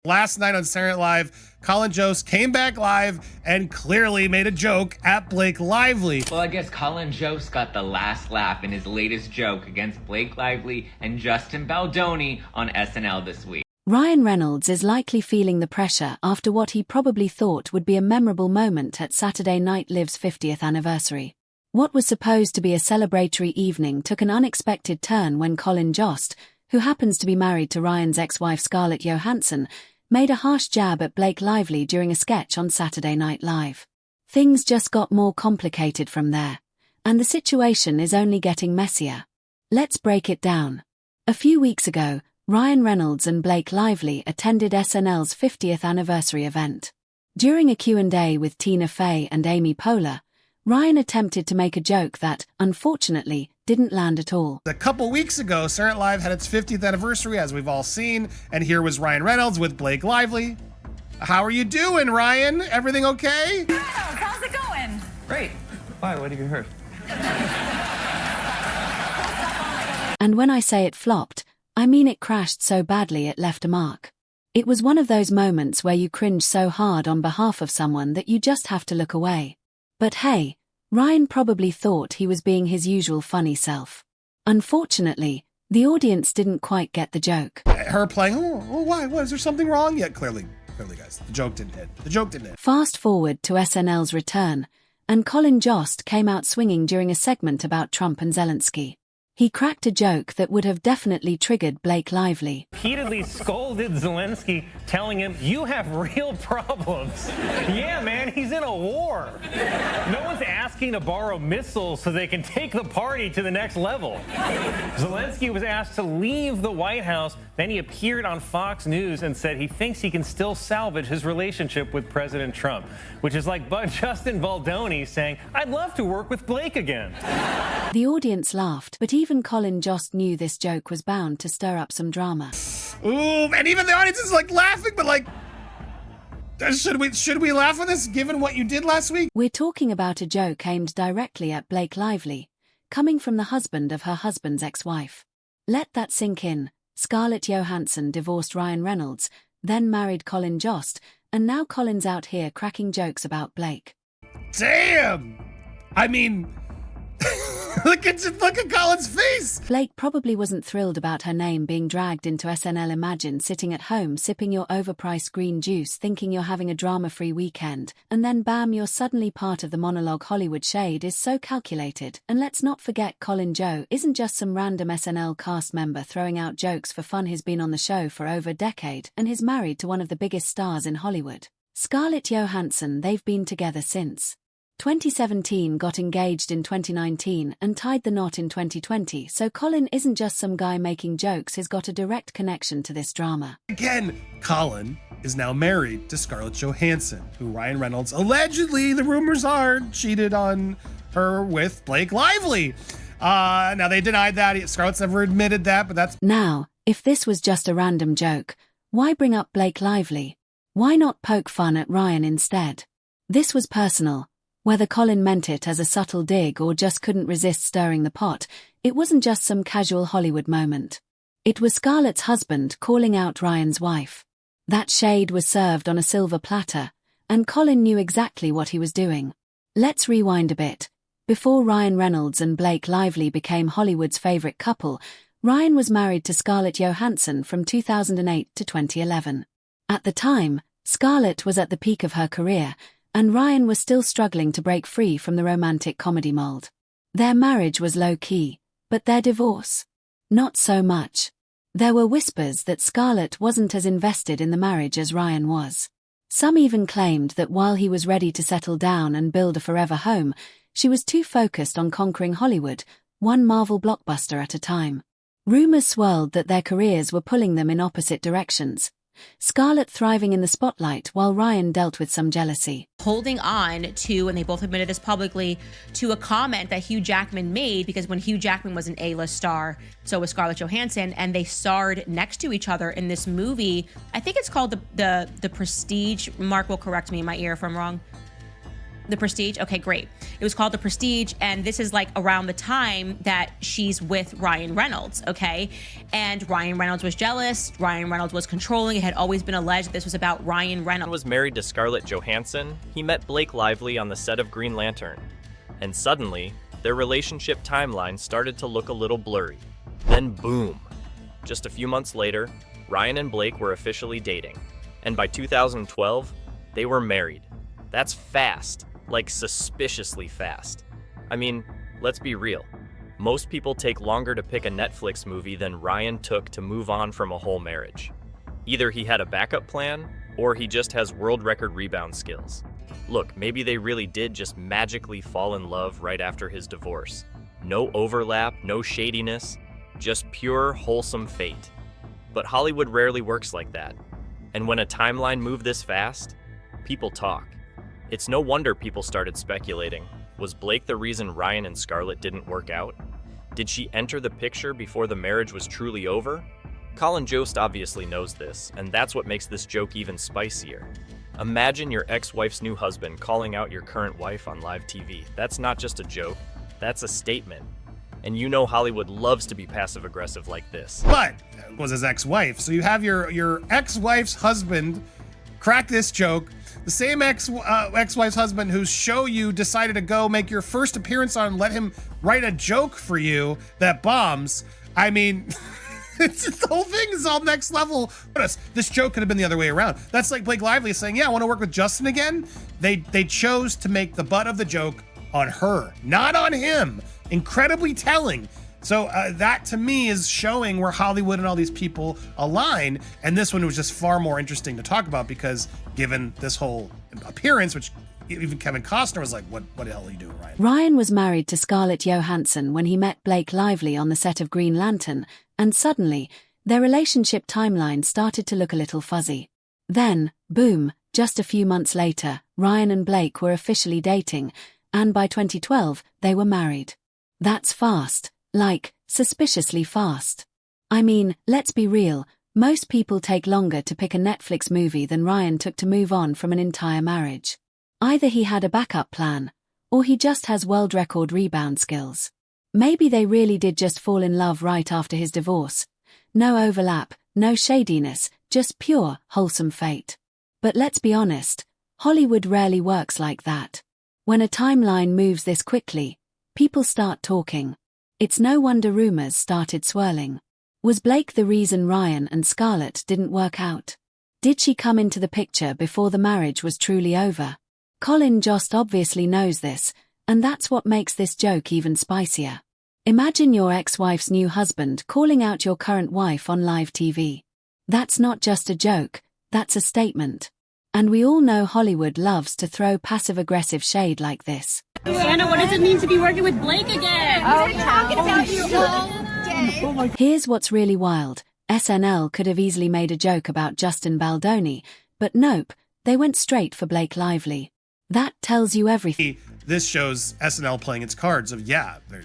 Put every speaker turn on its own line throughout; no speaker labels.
Last night on Saturday Night Live, Colin Jost came back live and clearly made a joke at Blake Lively.
Well, I guess Colin Jost got the last laugh in his latest joke against Blake Lively and Justin Baldoni on SNL this week.
Ryan Reynolds is likely feeling the pressure after what he probably thought would be a memorable moment at Saturday Night Live's 50th anniversary. What was supposed to be a celebratory evening took an unexpected turn when Colin Jost, who happens to be married to Ryan's ex-wife Scarlett Johansson, made a harsh jab at Blake Lively during a sketch on Saturday Night Live. Things just got more complicated from there, and the situation is only getting messier. Let's break it down. A few weeks ago, Ryan Reynolds and Blake Lively attended SNL's 50th anniversary event. During a Q&A with Tina Fey and Amy Poehler, Ryan attempted to make a joke that, unfortunately, didn't land at all.
A couple weeks ago, Saturday Night Live had its 50th anniversary, as we've all seen, and here was Ryan Reynolds with Blake Lively. How are you doing, Ryan? Everything okay?
Reynolds, how's it going?
Great. Why? What have you heard?
And when I say it flopped, I mean it crashed so badly it left a mark. It was one of those moments where you cringe so hard on behalf of someone that you just have to look away. But hey, Ryan probably thought he was being his usual funny self. Unfortunately, the audience didn't quite get the joke.
Her playing, why? What, is there something wrong? Yeah, clearly, guys, the joke didn't hit.
Fast forward to SNL's return, and Colin Jost came out swinging during a segment about Trump and Zelensky. He cracked a joke that would have definitely triggered Blake Lively.
Repeatedly scolded Zelensky, telling him, "You have real problems." Yeah, man, he's in a war. No one's asking to borrow missiles so they can take the party to the next level. Zelensky was asked to leave the White House. Then he appeared on Fox News and said he thinks he can still salvage his relationship with President Trump, which is like Justin Baldoni saying, "I'd love to work with Blake again."
The audience laughed, but even Colin Jost knew this joke was bound to stir up some drama.
Ooh, and even the audience is like laughing, but like, should we laugh at this given what you did last week?
We're talking about a joke aimed directly at Blake Lively, coming from the husband of her husband's ex-wife. Let that sink in. Scarlett Johansson divorced Ryan Reynolds, then married Colin Jost, and now Colin's out here cracking jokes about Blake.
Damn! I mean, look at Colin's face!
Blake probably wasn't thrilled about her name being dragged into SNL. Imagine sitting at home sipping your overpriced green juice thinking you're having a drama-free weekend, and then bam, you're suddenly part of the monologue. Hollywood shade is so calculated. And let's not forget Colin Jost isn't just some random SNL cast member throwing out jokes for fun. He's been on the show for over a decade, and he's married to one of the biggest stars in Hollywood, Scarlett Johansson. They've been together since 2017, got engaged in 2019, and tied the knot in 2020, so Colin isn't just some guy making jokes. He's got a direct connection to this drama.
Again, Colin is now married to Scarlett Johansson, who Ryan Reynolds allegedly, the rumors are, cheated on her with Blake Lively. Now they denied that. Scarlett's never admitted that, but that's...
Now, if this was just a random joke, why bring up Blake Lively? Why not poke fun at Ryan instead? This was personal. Whether Colin meant it as a subtle dig or just couldn't resist stirring the pot, it wasn't just some casual Hollywood moment. It was Scarlett's husband calling out Ryan's wife. That shade was served on a silver platter, and Colin knew exactly what he was doing. Let's rewind a bit. Before Ryan Reynolds and Blake Lively became Hollywood's favorite couple, Ryan was married to Scarlett Johansson from 2008 to 2011. At the time, Scarlett was at the peak of her career, and Ryan was still struggling to break free from the romantic comedy mold. Their marriage was low-key, but their divorce? Not so much. There were whispers that Scarlett wasn't as invested in the marriage as Ryan was. Some even claimed that while he was ready to settle down and build a forever home, she was too focused on conquering Hollywood, one Marvel blockbuster at a time. Rumors swirled that their careers were pulling them in opposite directions. Scarlett thriving in the spotlight while Ryan dealt with some jealousy.
Holding on to, and they both admitted this publicly, to a comment that Hugh Jackman made, because when Hugh Jackman was an A-list star, so was Scarlett Johansson, and they starred next to each other in this movie. I think it's called the Prestige. Mark will correct me in my ear if I'm wrong. The Prestige? Okay, great. It was called The Prestige, and this is like around the time that she's with Ryan Reynolds, okay? And Ryan Reynolds was jealous. Ryan Reynolds was controlling. It had always been alleged that this was about Ryan Reynolds.
Was married to Scarlett Johansson. He met Blake Lively on the set of Green Lantern. And suddenly, their relationship timeline started to look a little blurry. Then boom. Just a few months later, Ryan and Blake were officially dating. And by 2012, they were married. That's fast. Like suspiciously fast. I mean, let's be real. Most people take longer to pick a Netflix movie than Ryan took to move on from a whole marriage. Either he had a backup plan, or he just has world record rebound skills. Look, maybe they really did just magically fall in love right after his divorce. No overlap, no shadiness, just pure, wholesome fate. But Hollywood rarely works like that. And when a timeline moved this fast, people talk. It's no wonder people started speculating. Was Blake the reason Ryan and Scarlett didn't work out? Did she enter the picture before the marriage was truly over? Colin Jost obviously knows this, and that's what makes this joke even spicier. Imagine your ex-wife's new husband calling out your current wife on live TV. That's not just a joke, that's a statement. And you know Hollywood loves to be passive-aggressive like this.
But it was his ex-wife. So you have your ex-wife's husband crack this joke. The same ex-wife's husband whose show you decided to go make your first appearance on, let him write a joke for you that bombs. I mean, the whole thing is all next level. This joke could have been the other way around. That's like Blake Lively saying, yeah, I want to work with Justin again. They chose to make the butt of the joke on her, not on him. Incredibly telling. So that to me is showing where Hollywood and all these people align. And this one was just far more interesting to talk about because given this whole appearance, which even Kevin Costner was like, what the hell are you doing, Ryan?
Ryan was married to Scarlett Johansson when he met Blake Lively on the set of Green Lantern, and suddenly, their relationship timeline started to look a little fuzzy. Then, boom, just a few months later, Ryan and Blake were officially dating, and by 2012, they were married. That's fast. Like, suspiciously fast. I mean, let's be real, most people take longer to pick a Netflix movie than Ryan took to move on from an entire marriage. Either he had a backup plan, or he just has world record rebound skills. Maybe they really did just fall in love right after his divorce. No overlap, no shadiness, just pure, wholesome fate. But let's be honest, Hollywood rarely works like that. When a timeline moves this quickly, people start talking. It's no wonder rumors started swirling. Was Blake the reason Ryan and Scarlett didn't work out? Did she come into the picture before the marriage was truly over? Colin Jost obviously knows this, and that's what makes this joke even spicier. Imagine your ex-wife's new husband calling out your current wife on live TV. That's not just a joke, that's a statement. And we all know Hollywood loves to throw passive-aggressive shade like this.
Anna, what does it mean to be working with Blake again?
We're talking about you all day.
Here's what's really wild. SNL could have easily made a joke about Justin Baldoni, but nope, they went straight for Blake Lively. That tells you everything.
This shows SNL playing its cards of, yeah, they're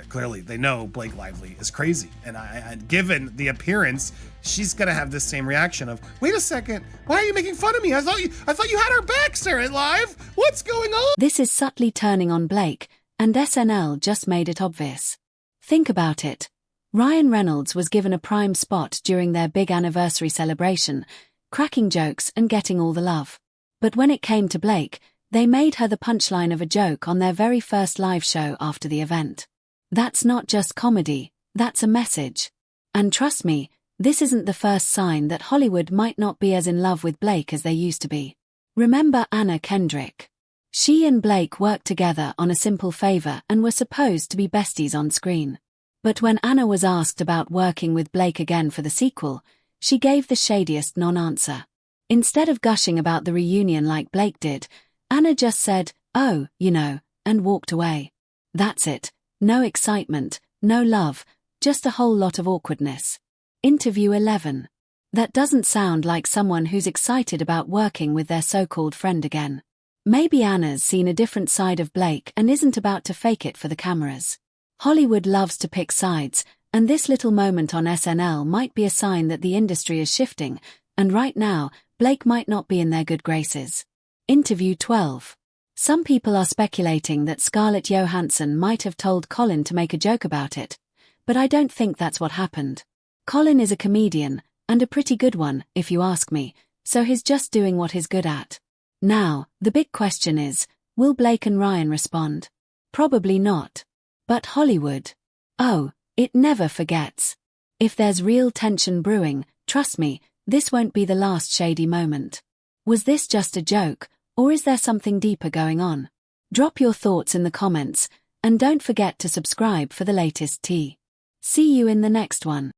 clearly, they know Blake Lively is crazy. And given the appearance, she's going to have this same reaction of, wait a second, why are you making fun of me? I thought you had our back, Sarah, live. What's going on?
This is subtly turning on Blake, and SNL just made it obvious. Think about it. Ryan Reynolds was given a prime spot during their big anniversary celebration, cracking jokes and getting all the love. But when it came to Blake, they made her the punchline of a joke on their very first live show after the event. That's not just comedy, that's a message. And trust me, this isn't the first sign that Hollywood might not be as in love with Blake as they used to be. Remember Anna Kendrick? She and Blake worked together on A Simple Favor and were supposed to be besties on screen. But when Anna was asked about working with Blake again for the sequel, she gave the shadiest non-answer. Instead of gushing about the reunion like Blake did, Anna just said, "Oh, you know," and walked away. That's it. No excitement, no love, just a whole lot of awkwardness. Interview 11. That doesn't sound like someone who's excited about working with their so-called friend again. Maybe Anna's seen a different side of Blake and isn't about to fake it for the cameras. Hollywood loves to pick sides, and this little moment on SNL might be a sign that the industry is shifting, and right now, Blake might not be in their good graces. Interview 12. Some people are speculating that Scarlett Johansson might have told Colin to make a joke about it, but I don't think that's what happened. Colin is a comedian, and a pretty good one, if you ask me, so he's just doing what he's good at. Now, the big question is, will Blake and Ryan respond? Probably not. But Hollywood. Oh, it never forgets. If there's real tension brewing, trust me, this won't be the last shady moment. Was this just a joke, or is there something deeper going on? Drop your thoughts in the comments, and don't forget to subscribe for the latest tea. See you in the next one.